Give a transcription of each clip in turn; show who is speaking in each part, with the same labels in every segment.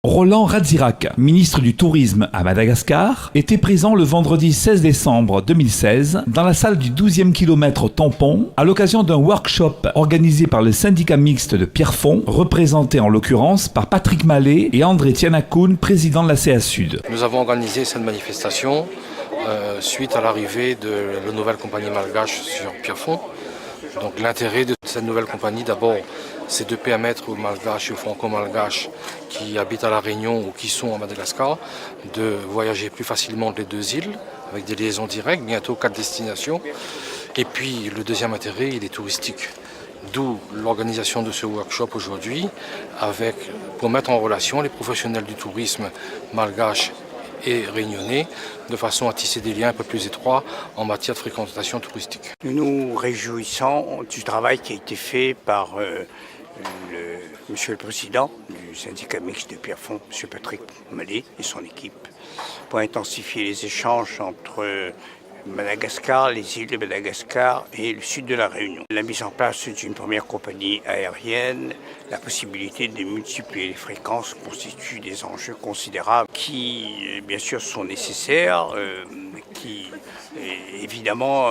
Speaker 1: Roland Radzirac, ministre du Tourisme à Madagascar, était présent le vendredi 16 décembre 2016 dans la salle du 12e kilomètre tampon à l'occasion d'un workshop organisé par le syndicat mixte de Pierrefonds, représenté en l'occurrence par Patrick Mallet et André Tianakoun, président de la CA Sud.
Speaker 2: Nous avons organisé cette manifestation suite à l'arrivée de la nouvelle compagnie malgache sur Pierrefonds. Donc l'intérêt de cette nouvelle compagnie, d'abord, c'est de permettre aux malgaches et aux franco-malgaches qui habitent à La Réunion ou qui sont à Madagascar de voyager plus facilement entre les deux îles avec des liaisons directes, bientôt 4 destinations. Et puis le deuxième intérêt, il est touristique. D'où l'organisation de ce workshop aujourd'hui pour mettre en relation les professionnels du tourisme malgache et réunionnais, de façon à tisser des liens un peu plus étroits en matière de fréquentation touristique.
Speaker 3: Nous nous réjouissons du travail qui a été fait par Monsieur le Président du syndicat mixte de Pierrefonds, M. Patrick Mallet et son équipe, pour intensifier les échanges entre Madagascar, les îles de Madagascar et le sud de la Réunion. La mise en place d'une première compagnie aérienne, la possibilité de multiplier les fréquences constituent des enjeux considérables qui, bien sûr, sont nécessaires, qui évidemment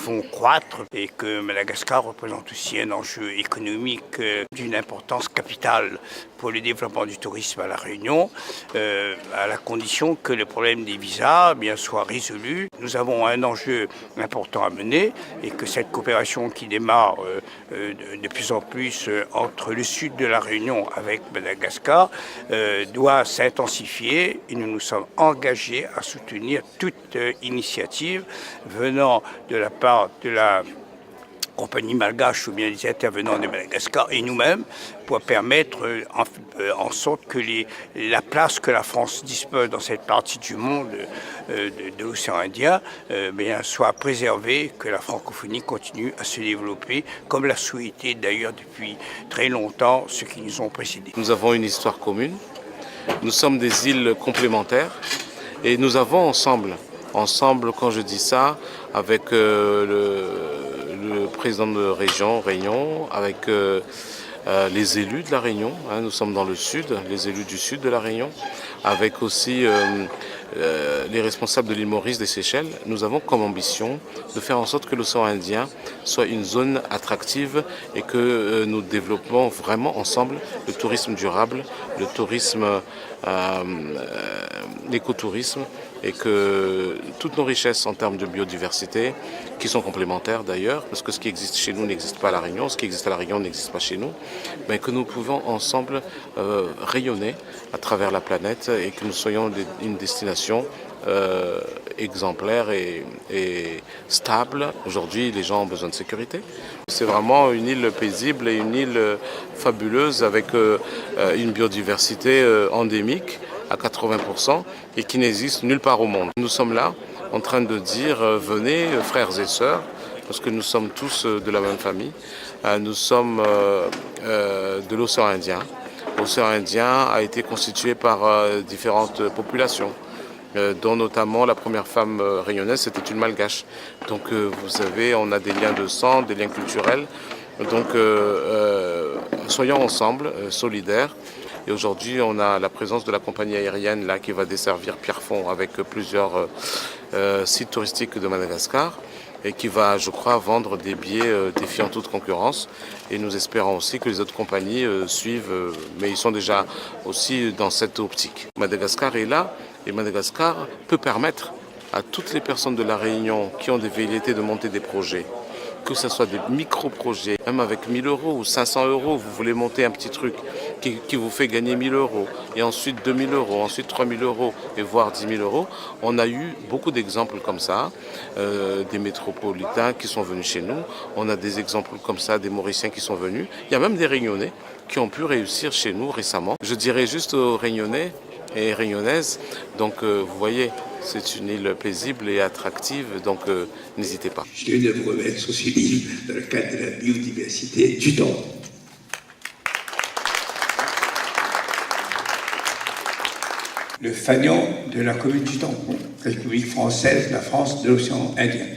Speaker 3: vont croître et que Madagascar représente aussi un enjeu économique d'une importance capitale pour le développement du tourisme à La Réunion, à la condition que le problème des visas soit résolu. Nous avons un enjeu important à mener et que cette coopération qui démarre de plus en plus entre le sud de La Réunion avec Madagascar doit s'intensifier et nous nous sommes engagés à soutenir toute initiative venant de la part de la compagnie malgache ou bien des intervenants de Madagascar et nous-mêmes pour permettre en sorte que la place que la France dispose dans cette partie du monde de l'océan Indien soit préservée, que la francophonie continue à se développer comme l'a souhaité d'ailleurs depuis très longtemps ceux qui nous ont précédés.
Speaker 4: Nous avons une histoire commune, nous sommes des îles complémentaires et nous avons ensemble quand je dis ça, avec le président de Réunion, avec les élus de La Réunion, nous sommes dans le sud, les élus du sud de La Réunion, avec aussi les responsables de l'île Maurice des Seychelles. Nous avons comme ambition de faire en sorte que l'océan Indien soit une zone attractive et que nous développons vraiment ensemble le tourisme durable, le tourisme, l'écotourisme, et que toutes nos richesses en termes de biodiversité, qui sont complémentaires d'ailleurs, parce que ce qui existe chez nous n'existe pas à La Réunion, ce qui existe à La Réunion n'existe pas chez nous, mais que nous pouvons ensemble rayonner à travers la planète et que nous soyons une destination exemplaire et stable. Aujourd'hui, les gens ont besoin de sécurité. C'est vraiment une île paisible et une île fabuleuse avec une biodiversité endémique à 80% et qui n'existe nulle part au monde. Nous sommes là en train de dire venez frères et sœurs, parce que nous sommes tous de la même famille. Nous sommes de l'océan Indien. L'océan Indien a été constitué par différentes populations, dont notamment la première femme réunionnaise, c'était une malgache. Donc vous savez, on a des liens de sang, des liens culturels. Donc soyons ensemble, solidaires. Et aujourd'hui, on a la présence de la compagnie aérienne là, qui va desservir Pierrefonds avec plusieurs sites touristiques de Madagascar et qui va, je crois, vendre des billets défiant toute concurrence. Et nous espérons aussi que les autres compagnies suivent, mais ils sont déjà aussi dans cette optique. Madagascar est là et Madagascar peut permettre à toutes les personnes de La Réunion qui ont des velléités de monter des projets, que ce soit des micro-projets, même avec 1 000 € ou 500 €, vous voulez monter un petit truc qui vous fait gagner 1 000 €, et ensuite 2 000 €, ensuite 3 000 € et voire 10 000 €. On a eu beaucoup d'exemples comme ça, des métropolitains qui sont venus chez nous. On a des exemples comme ça, des Mauriciens qui sont venus. Il y a même des Réunionnais qui ont pu réussir chez nous récemment. Je dirais juste aux Réunionnais et Réunionnaises, donc vous voyez, c'est une île paisible et attractive, donc n'hésitez pas.
Speaker 5: Je viens de vous remettre sur cette île dans le cadre de la biodiversité du temps. Le fanion de la commune du Tampon, République française, la France de l'océan Indien.